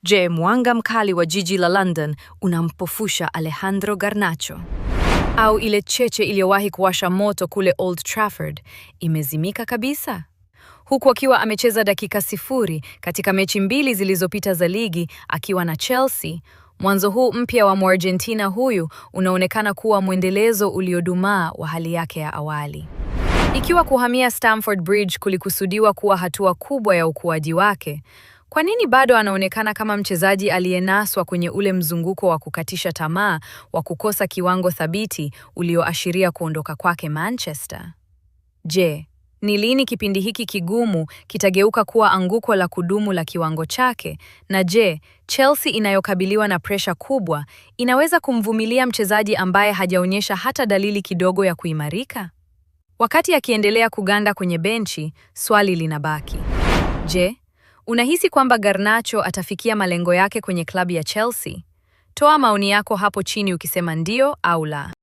Je, mwanga mkali wa jiji la London unampofusha Alejandro Garnacho? Au ile cheche iliyowahi kuwasha moto kule Old Trafford imezimika kabisa? Huku akiwa amecheza dakika 0 katika mechi 2 zilizopita za ligi akiwa na Chelsea, mwanzo huu mpya wa Argentina huyu unaonekana kuwa mwendelezo uliodumaa wa hali yake ya awali. Ikiwa kuhamia Stamford Bridge kulikusudiwa kuwa hatua kubwa ya ukuaji wake, kwa nini bado anaonekana kama mchezaji aliyenaswa kwenye ule mzunguko wa kukatisha tamaa wa kukosa kiwango thabiti ulioashiria kuondoka kwake Manchester? Je, ni lini kipindi hiki kigumu kitageuka kuwa anguko la kudumu la kiwango chake? Na je, Chelsea inayokabiliwa na presha kubwa inaweza kumvumilia mchezaji ambaye hajaonyesha hata dalili kidogo ya kuimarika? Wakati akiendelea kuganda kwenye benchi, swali linabaki. Je, unahisi kwamba Garnacho atafikia malengo yake kwenye klabu ya Chelsea? Toa maoni yako hapo chini ukisema ndio au la.